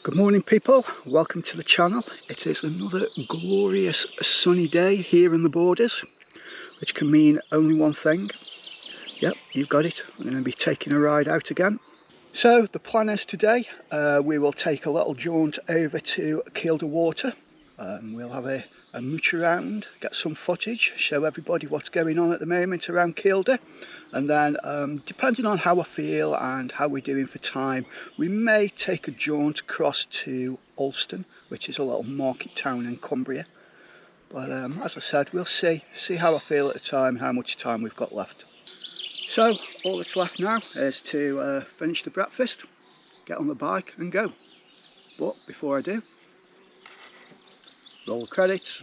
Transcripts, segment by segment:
Good morning people, welcome to the channel. It is another glorious sunny day here in the Borders, which can mean only one thing. Yep, you've got it, I'm going to be taking a ride out again. So the plan is today, we will take a little jaunt over to Keilder Water. We'll have a mooch around, get some footage, show everybody what's going on at the moment around Keilder. And then depending on how I feel and how we're doing for time, we may take a jaunt across to Alston, which is a little market town in Cumbria. But as I said, we'll see how I feel at the time, how much time we've got left. So all that's left now is to finish the breakfast, get on the bike and go. But before I do, roll the credits.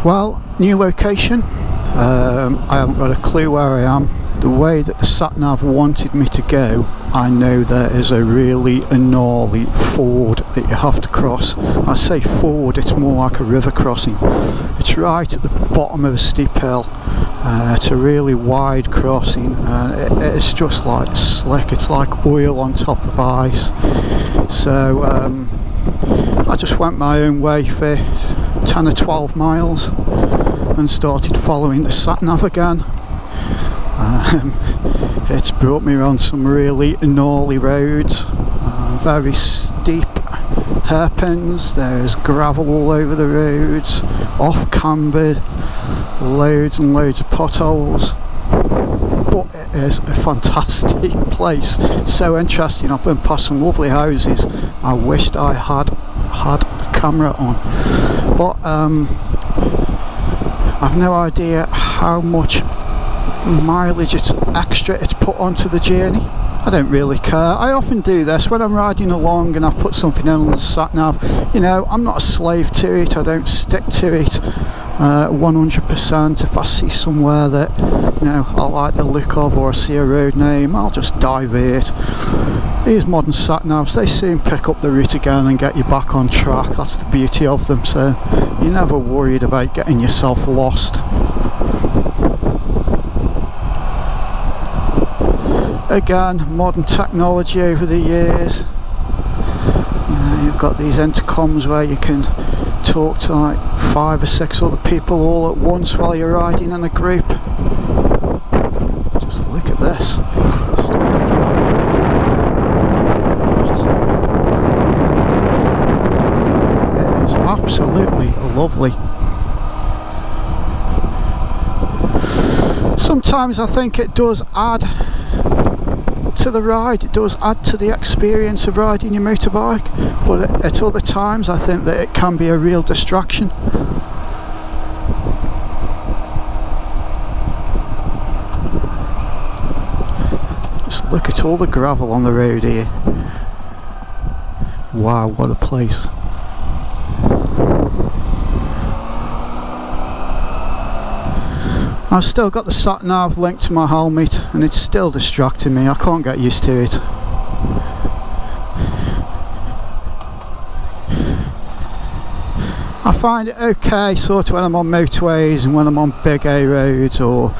Well, new location. I haven't got a clue where I am. The way that the sat-nav wanted me to go, I know there is a really gnarly ford that you have to cross. I say ford, it's more like a river crossing. It's right at the bottom of a steep hill. It's a really wide crossing. It's just like slick, it's like oil on top of ice. So I just went my own way for 10 or 12 miles and started following the sat-nav again. It's brought me around some really gnarly roads, very steep hairpins. There's gravel all over the roads, off cambered, loads and loads of potholes. But it is a fantastic place, so interesting. I've been past some lovely houses. I wished I had the camera on, but I've no idea how much mileage it's put onto the journey. I don't really care. I often do this when I'm riding along and I've put something in on the sat nav. You know, I'm not a slave to it. I don't stick to it 100%. If I see somewhere that, you know, I like the look of, or I see a road name, I'll just divert. These modern sat navs, they soon pick up the route again and get you back on track. That's the beauty of them. So you're never worried about getting yourself lost. Again, modern technology over the years. You know, you've got these intercoms where you can talk to like 5 or 6 other people all at once while you're riding in a group. Just look at this. It is absolutely lovely. Sometimes I think it does add to the ride, it does add to the experience of riding your motorbike, but at other times I think that it can be a real distraction. Just look at all the gravel on the road here. Wow, what a place. I've still got the sat nav linked to my helmet and it's still distracting me. I can't get used to it. I find it okay sort of when I'm on motorways and when I'm on big A roads, or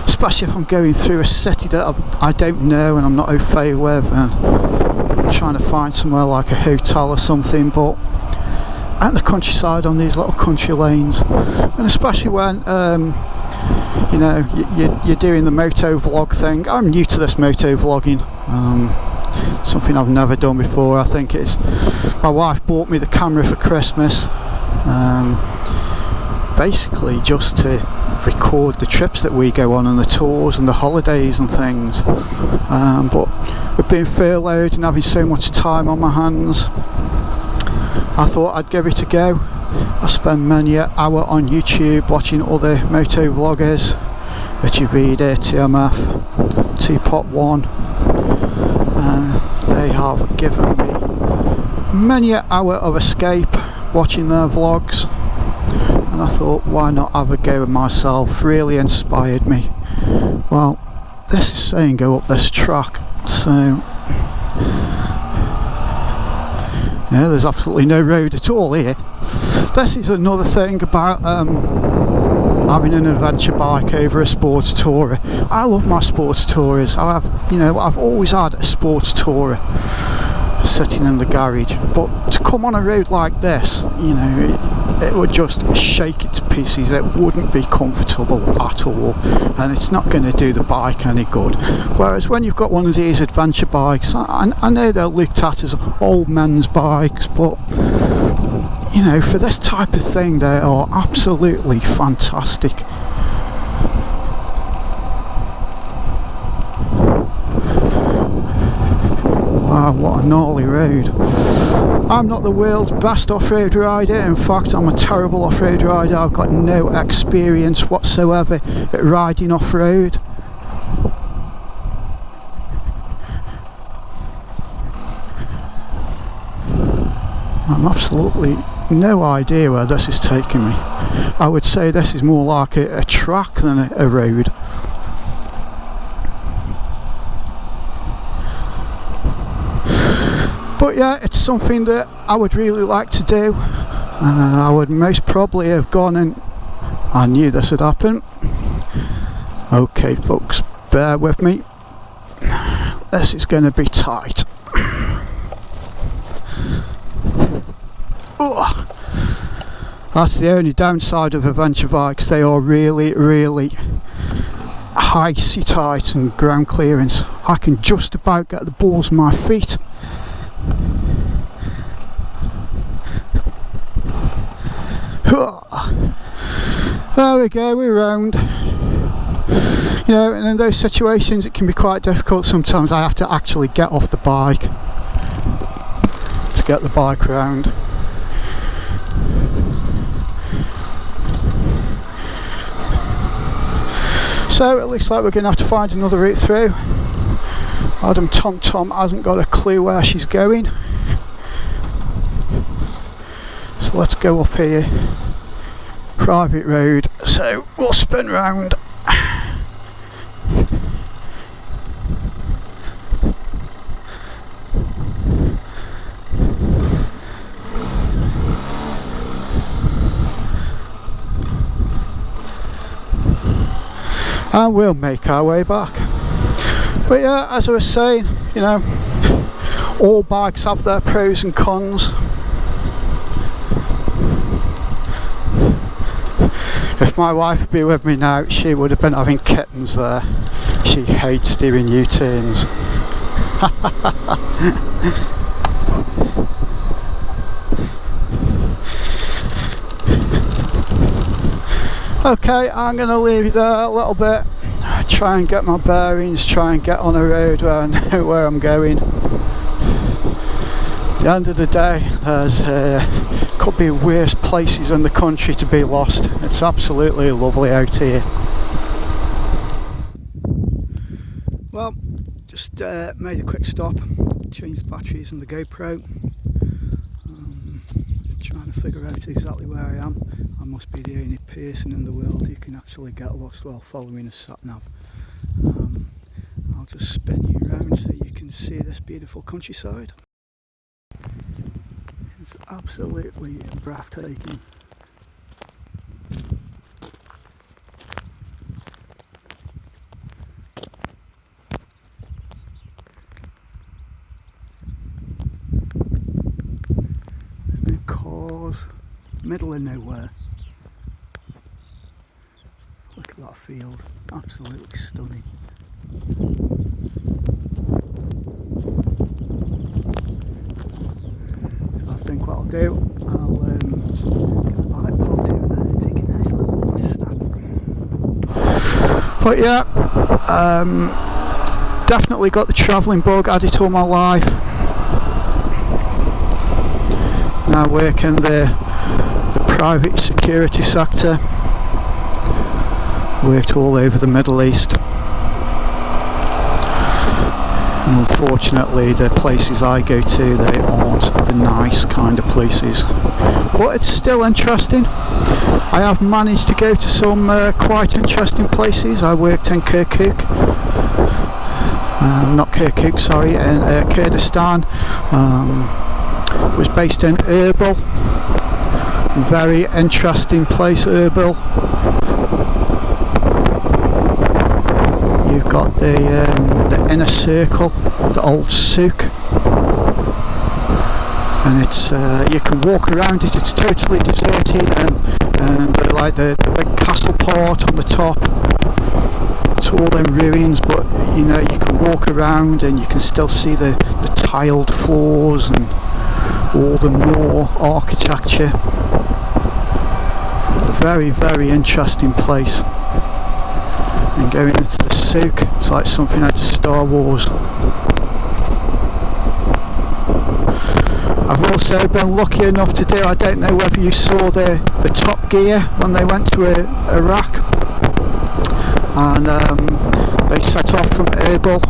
especially if I'm going through a city that I don't know and I'm not au fait with, and I'm trying to find somewhere like a hotel or something. But out in the countryside on these little country lanes, and especially when you know, you're doing the moto vlog thing. I'm new to this moto vlogging, something I've never done before. I think it's, my wife bought me the camera for Christmas, basically just to record the trips that we go on and the tours and the holidays and things, but with being furloughed and having so much time on my hands, I thought I'd give it a go. I spend many an hour on YouTube watching other moto vloggers, Richie Vida, TMF, T-Pot 1. They have given me many an hour of escape watching their vlogs, and I thought, why not have a go at myself? Really inspired me. Well, this is saying go up this track, so yeah, there's absolutely no road at all here. This is another thing about having an adventure bike over a sports tourer. I love my sports tourers. I've always had a sports tourer sitting in the garage, but to come on a road like this, you know, it would just shake it to pieces. It wouldn't be comfortable at all, and it's not going to do the bike any good. Whereas when you've got one of these adventure bikes, I know they're looked at as old men's bikes, but you know, for this type of thing, they are absolutely fantastic. Wow, what a gnarly road. I'm not the world's best off-road rider. In fact, I'm a terrible off-road rider. I've got no experience whatsoever at riding off-road. I'm absolutely no idea where this is taking me. I would say this is more like a track than a road. But yeah, it's something that I would really like to do. I would most probably have gone, and I knew this would happen. Okay folks, bear with me. This is going to be tight. Oh, that's the only downside of adventure bikes. They are really, really high seat height and ground clearance. I can just about get the balls of my feet. There we go, we're round. You know, and in those situations it can be quite difficult. Sometimes I have to actually get off the bike to get the bike round. So it looks like we're going to have to find another route through. Madam Tom Tom hasn't got a clue where she's going. So let's go up here. Private road, so we'll spin round. And we'll make our way back. But yeah, as I was saying, you know, all bikes have their pros and cons. If my wife would be with me now, she would have been having kittens there. She hates doing U-turns. Okay, I'm going to leave you there a little bit, try and get my bearings, try and get on a road where I know where I'm going. At the end of the day, there's could be worse places in the country to be lost. It's absolutely lovely out here. Well, just made a quick stop, changed batteries in the GoPro. Trying to figure out exactly where I am. I must be the only person in the world who can actually get lost while following a sat-nav. I'll just spin you around so you can see this beautiful countryside. It's absolutely breathtaking. There's no cars, middle of nowhere. Look at that field, absolutely stunning. So I think what I'll do, I'll get the bike parked over there and take a nice little snap. But yeah, definitely got the travelling bug, had it all my life. Now work in the private security sector. Worked all over the Middle East. And unfortunately the places I go to, they aren't the nice kind of places. But it's still interesting. I have managed to go to some quite interesting places. I worked in Kirkuk. Not Kirkuk, sorry, in Kurdistan. Was based in Erbil. Very interesting place, Erbil. You've got the inner circle, the old souk, and it's you can walk around it. It's totally deserted, and like the big castle part on the top. It's all in ruins, but you know you can walk around and you can still see the tiled floors and all the Moor architecture. Very, very interesting place. And going into the souk, it's like something out of Star Wars. I've also been lucky enough to do, I don't know whether you saw the Top Gear when they went to Iraq, and they set off from Erbil.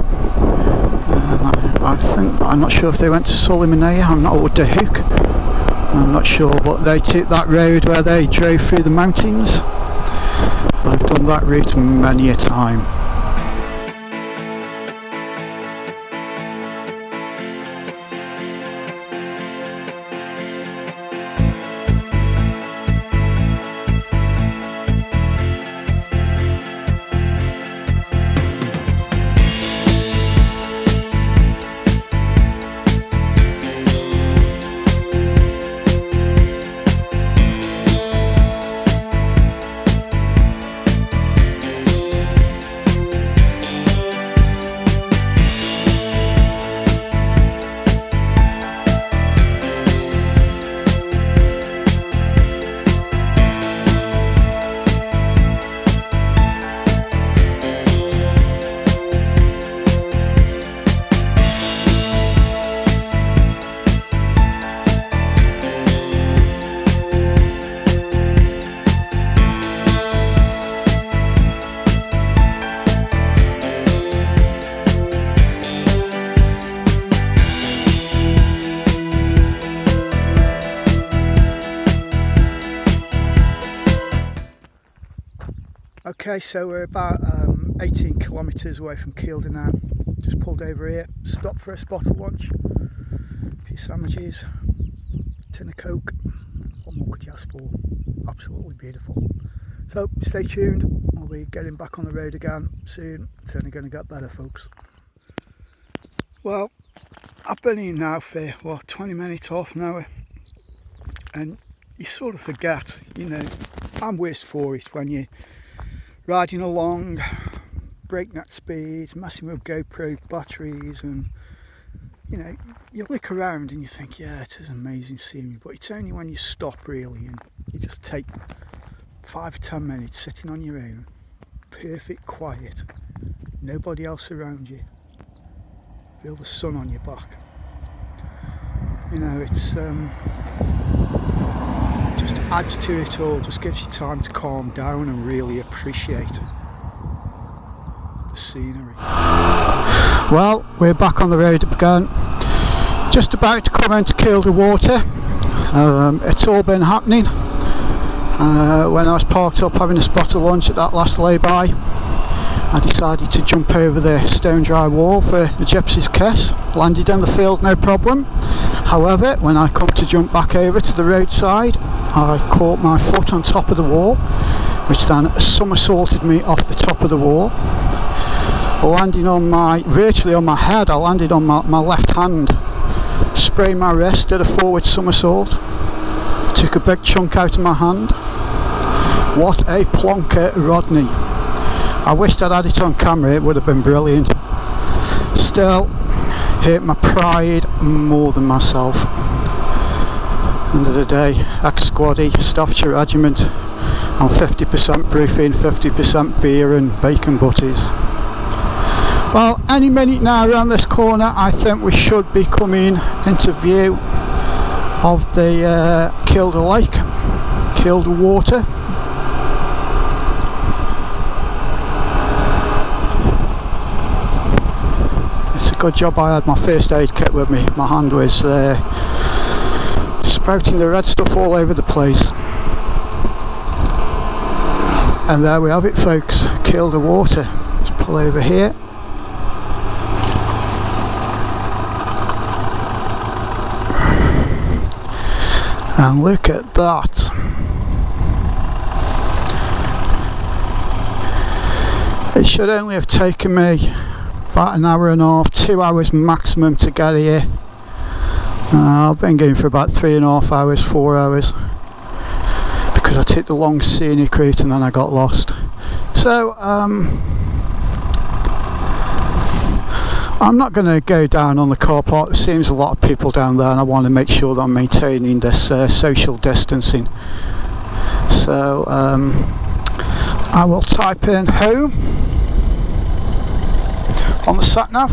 I'm not sure if they went to Sulaymaniyah, or Dahouk, I'm not sure, but they took that road where they drove through the mountains. I've done that route many a time. Okay, so we're about 18 kilometres away from Keilder now. Just pulled over here, stopped for a spot of lunch, a few sandwiches, a tin of Coke. What more could you ask for? Absolutely beautiful. So stay tuned, I'll be getting back on the road again soon. It's only going to get better, folks. Well, I've been here now for 20 minutes, half an hour, and you sort of forget, you know, I'm worse for it when you riding along, breakneck speeds, messing with GoPro batteries, and you know, you look around and you think, yeah, it is amazing scenery, but it's only when you stop really and you just take 5 or 10 minutes sitting on your own, perfect quiet, nobody else around you, feel the sun on your back. You know, it's just adds to it all, just gives you time to calm down and really appreciate the scenery. Well, we're back on the road again, just about to come into Keilder Water. It's all been happening. When I was parked up having a spot of lunch at that last lay-by, I decided to jump over the stone dry wall for the gypsy's kiss. Landed in the field no problem. However, when I come to jump back over to the roadside, I caught my foot on top of the wall, which then somersaulted me off the top of the wall, landing on virtually on my head. I landed on my left hand, sprained my wrist, did a forward somersault, took a big chunk out of my hand. What a plonker, Rodney. I wished I'd had it on camera, it would have been brilliant. Still, hurt my pride more than myself. End of the day, ex-squaddy, Staffordshire Regiment, on 50% briefing, 50% beer and bacon butties. Well, any minute now around this corner, I think we should be coming into view of the Keilder Lake, Keilder Water. It's a good job I had my first aid kit with me. My hand was sprouting the red stuff all over the place. And there we have it, folks, Keilder Water. Let's pull over here. And look at that. It should only have taken me about an hour and a half, 2 hours maximum to get here. I've been going for about 3.5 hours, 4 hours, because I took the long scenic route and then I got lost. So I'm not going to go down on the car park. There seems a lot of people down there, and I want to make sure that I'm maintaining this social distancing. So I will type in home on the sat nav.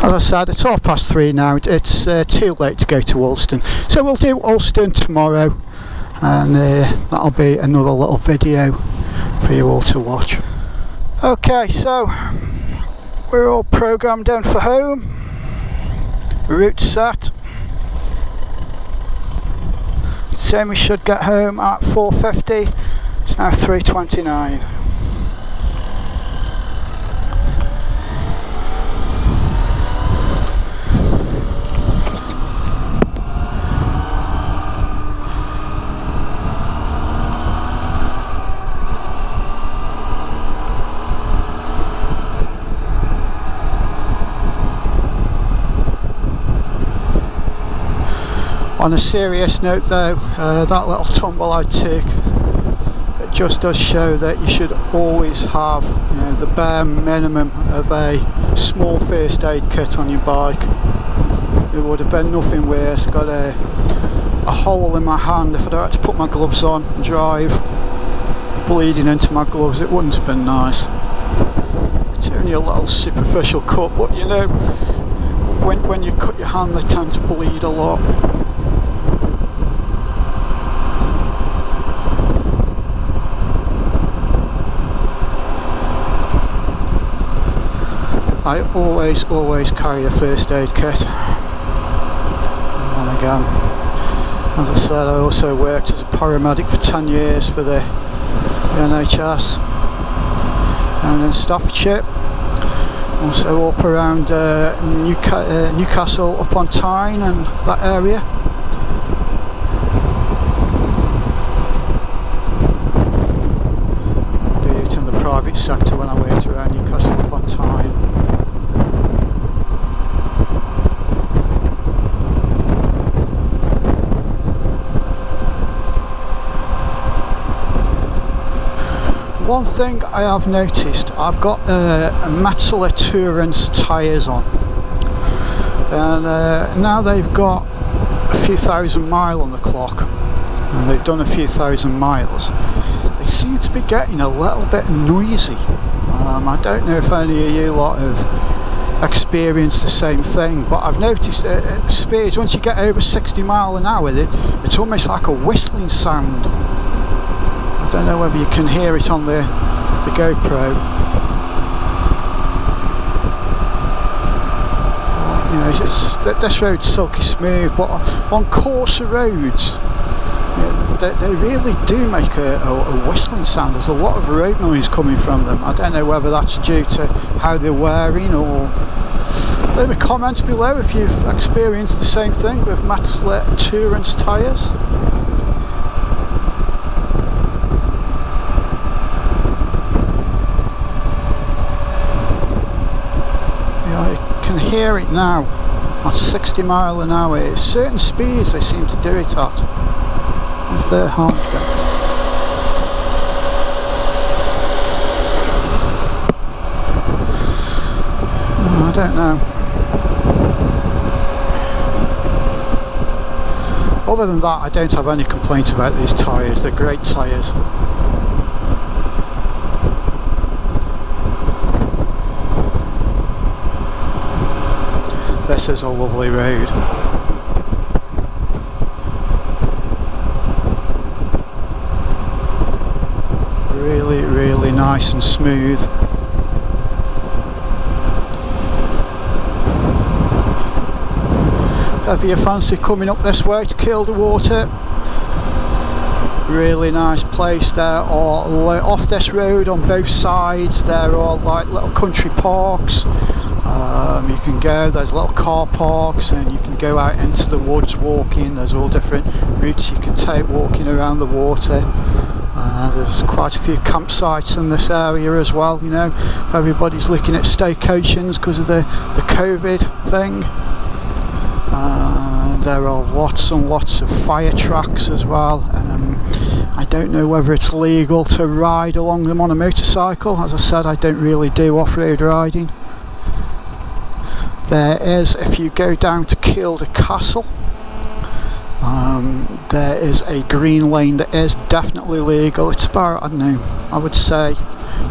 As I said, it's 3:30 now. It's too late to go to Ulston, so we'll do Ulston tomorrow, and that'll be another little video for you all to watch. Okay, so we're all programmed in for home. Route set. Saying we should get home at 4:50. It's now 3:29. On a serious note though, that little tumble I took, it just does show that you should always have, you know, the bare minimum of a small first aid kit on your bike. It would have been nothing worse. I got a hole in my hand. If I'd had to put my gloves on and drive, bleeding into my gloves, it wouldn't have been nice. It's only a little superficial cut, but you know, when you cut your hand, they tend to bleed a lot. I always carry a first aid kit. And again, as I said, I also worked as a paramedic for 10 years for the NHS and in Staffordshire, also up around Newcastle upon Tyne and that area. Be it in the private sector when I worked around Newcastle upon Tyne. One thing I have noticed, I've got Metzeler Tourance tyres on, and now they've got a few thousand miles on the clock. and they've done a few thousand miles, they seem to be getting a little bit noisy. I don't know if any of you lot have experienced the same thing, but I've noticed that at speeds, once you get over 60 miles an hour, it's almost like a whistling sound. I don't know whether you can hear it on the GoPro. You know, this road's silky smooth, but on coarser roads, they really do make a whistling sound. There's a lot of road noise coming from them. I don't know whether that's due to how they're wearing, or leave a comment below if you've experienced the same thing with Metslet Tourance tyres. Hear it now at 60 miles an hour. At certain speeds they seem to do it at with their hardware. I don't know. Other than that, I don't have any complaints about these tyres. They're great tyres. This is a lovely road. Really, really nice and smooth. If you fancy coming up this way to Keilder Water, really nice place. There are, off this road on both sides, there are like little country parks. You can go, there's little car parks, and you can go out into the woods walking. There's all different routes you can take walking around the water. There's quite a few campsites in this area as well. You know, everybody's looking at staycations because of the COVID thing. There are lots and lots of fire tracks as well. I don't know whether it's legal to ride along them on a motorcycle. As I said, I don't really do off-road riding. There is, if you go down to Keilder Castle, there is a green lane that is definitely legal. It's about, I don't know, I would say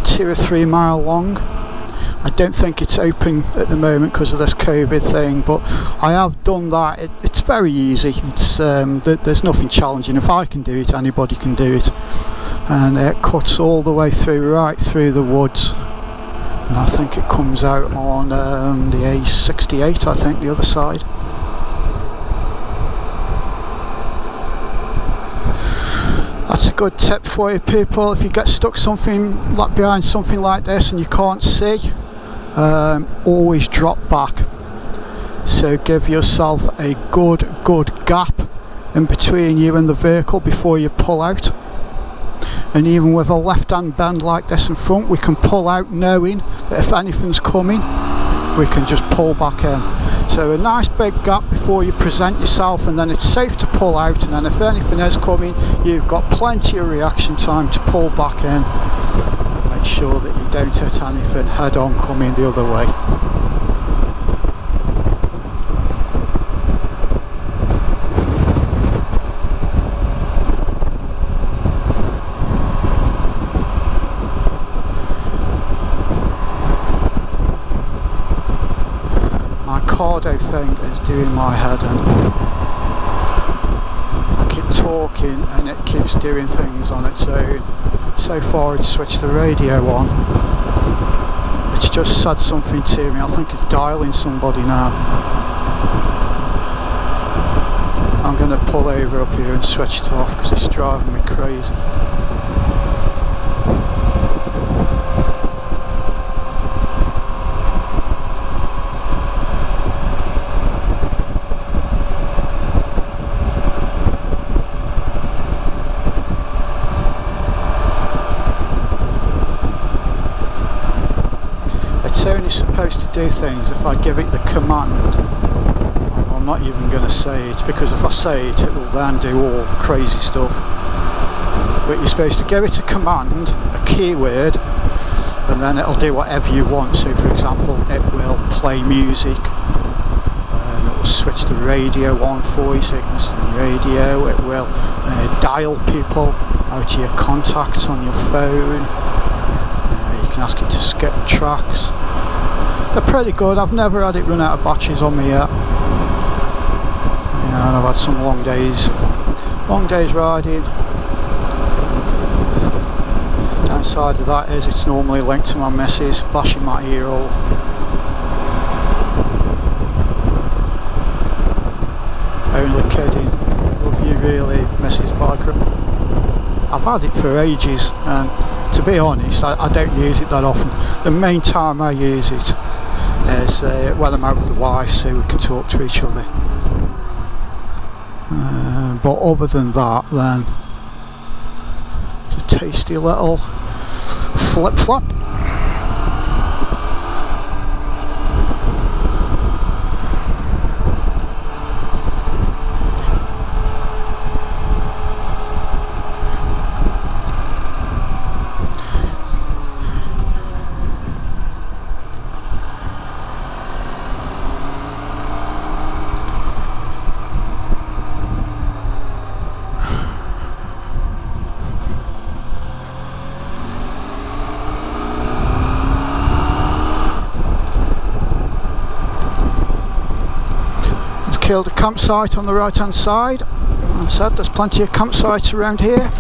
2 or 3 mile long. I don't think it's open at the moment because of this COVID thing, but I have done that. It's very easy. It's there's nothing challenging. If I can do it, anybody can do it. And it cuts all the way through, right through the woods. And I think it comes out on the A68, I think, the other side. That's a good tip for you people. If you get stuck behind something like this and you can't see, always drop back. So give yourself a good gap in between you and the vehicle before you pull out. And even with a left-hand bend like this in front, we can pull out knowing that if anything's coming, we can just pull back in. So a nice big gap before you present yourself, and then it's safe to pull out, and then if anything is coming, you've got plenty of reaction time to pull back in. And make sure that you don't hit anything head on coming the other way. Cardo thing is doing my head in. I keep talking and it keeps doing things on its own. So far it's switched the radio on. It's just said something to me. I think it's dialing somebody now. I'm going to pull over up here and switch it off because it's driving me crazy. It's only supposed to do things if I give it the command. I'm not even going to say it, because if I say it, it will then do all crazy stuff. But you're supposed to give it a command, a keyword, and then it'll do whatever you want. So for example, it will play music, it will switch the radio on for you so you can listen to the radio, it will dial people out of your contacts on your phone. You can ask it to skip tracks. They're pretty good. I've never had it run out of batteries on me yet. And I've had some long days riding. Downside of that is it's normally linked to my missus bashing my ear hole. Only kidding. Love you really, Mrs. Biker. I've had it for ages, and to be honest, I don't use it that often. The main time I use it is when I'm out with the wife, so we can talk to each other. But other than that, then it's a tasty little flip-flop. Keilder campsite on the right hand side. As I said, there's plenty of campsites around here.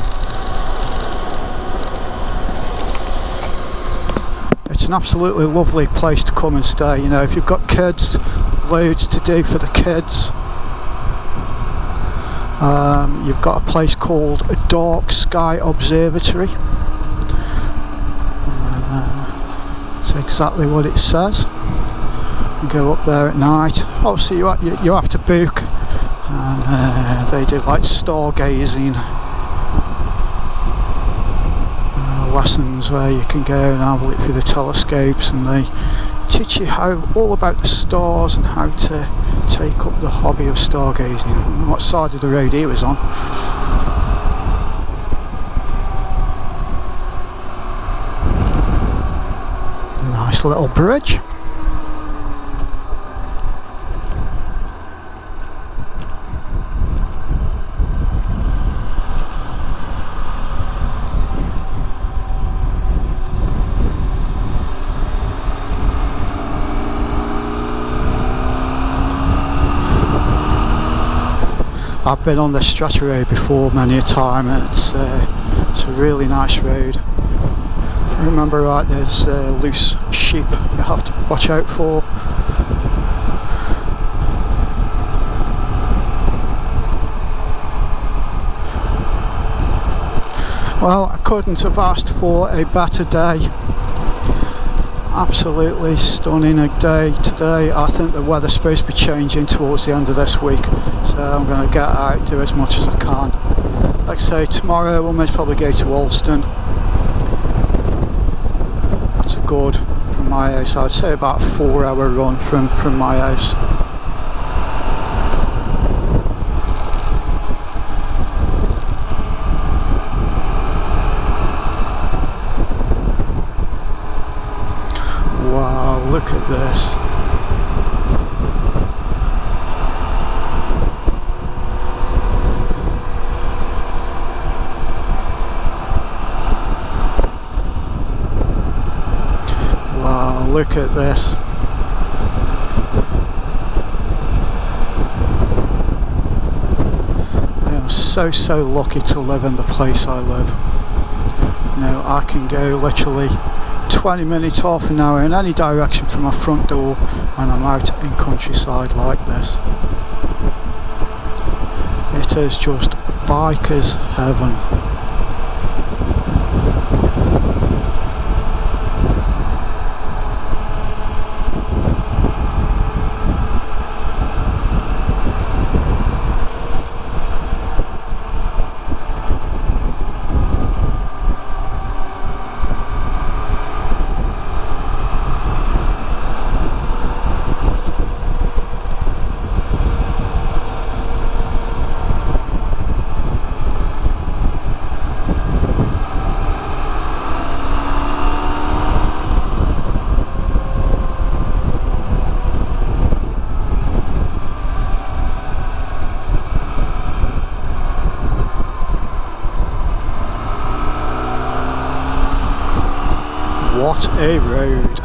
It's an absolutely lovely place to come and stay. You know, if you've got kids, loads to do for the kids. You've got a place called a Dark Sky Observatory. That's exactly what it says. Go up there at night. Obviously you have to book, and they do like stargazing lessons where you can go and have a look through the telescopes, and they teach you all about the stars and how to take up the hobby of stargazing. I don't know what side of the road he was on. Nice little bridge. I've been on the Strata road before many a time, and it's a really nice road. If I remember right, there's loose sheep you have to watch out for. Well, I couldn't have asked for a better day. Absolutely stunning day today. I think the weather's supposed to be changing towards the end of this week, so I'm going to get out, do as much as I can. Like I say, tomorrow we'll most probably go to Alston. That's a good from my house. I'd say about a 4-hour run from my house. Wow, look at this. Wow, look at this. I am so lucky to live in the place I live. You know, I can go literally 20 minutes, half an hour in any direction from my front door, and I'm out in countryside like this. It is just biker's heaven. What a road.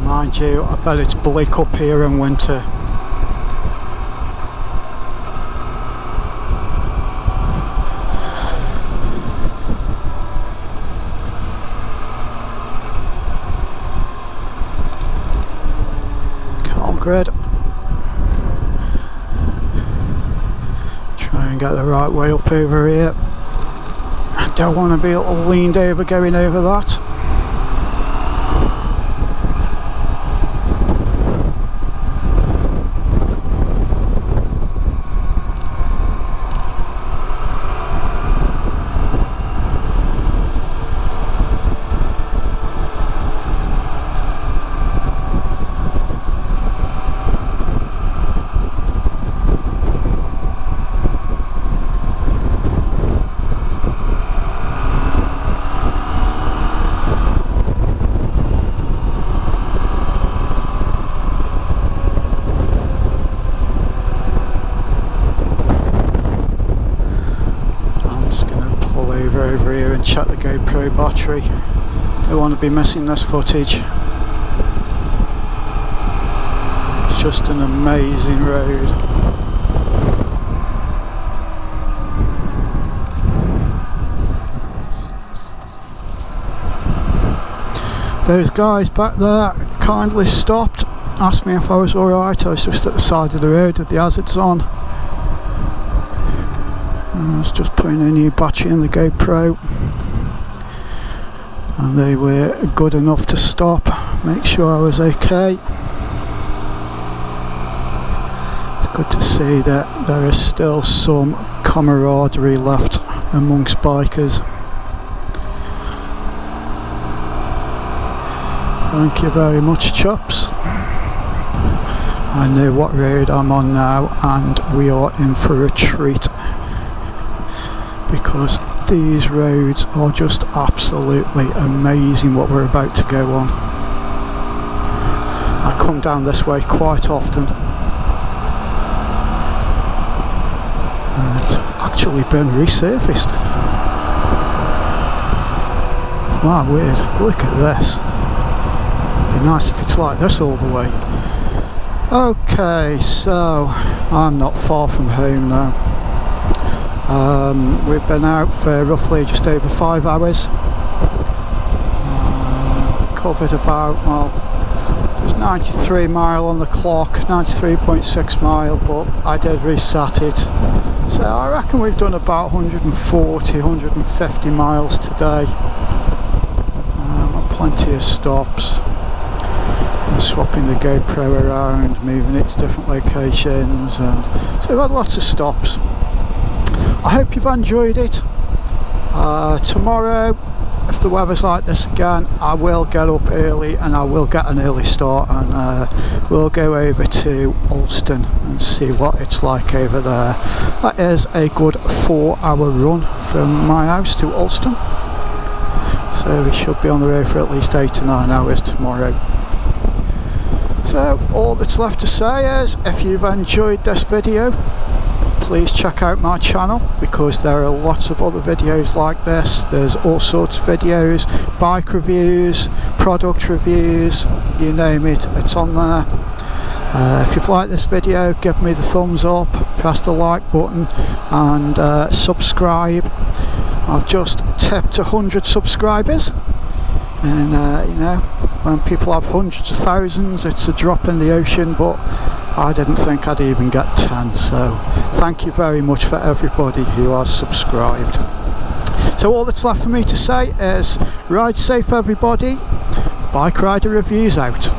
Mind you, I bet it's bleak up here in winter. Grid. Try and get the right way up over here. I don't want to be a little leaned over going over that. Over here and check the GoPro battery. Don't want to be missing this footage. It's just an amazing road. Those guys back there kindly stopped, asked me if I was alright. I was just at the side of the road with the hazards on. I was just putting a new battery in the GoPro, and they were good enough to stop, make sure I was okay. It's good to see that there is still some camaraderie left amongst bikers. Thank you very much, chaps. I know what road I'm on now, and we are in for a treat, because these roads are just absolutely amazing what we're about to go on. I come down this way quite often, and it's actually been resurfaced. Wow, weird. Look at this. It'd be nice if it's like this all the way. Okay, so I'm not far from home now. We've been out for roughly just over 5 hours. Covered about, well, there's 93 mile on the clock, 93.6 mile, but I did reset it. So I reckon we've done about 140, 150 miles today. Plenty of stops. And swapping the GoPro around, moving it to different locations, and so we've had lots of stops. I hope you've enjoyed it. Tomorrow, if the weather's like this again, I will get up early and I will get an early start, and we'll go over to Alston and see what it's like over there. That is a good 4-hour run from my house to Alston, so we should be on the road for at least 8 to 9 hours tomorrow. So all that's left to say is, if you've enjoyed this video, please check out my channel, because there are lots of other videos like this. There's all sorts of videos, bike reviews, product reviews, you name it, it's on there. If you've liked this video, give me the thumbs up, press the like button, and subscribe. I've just tipped 100 subscribers, and you know, when people have hundreds of thousands, it's a drop in the ocean, but I didn't think I'd even get 10, so thank you very much for everybody who has subscribed. So all that's left for me to say is, ride safe everybody, Bike Rider Reviews out.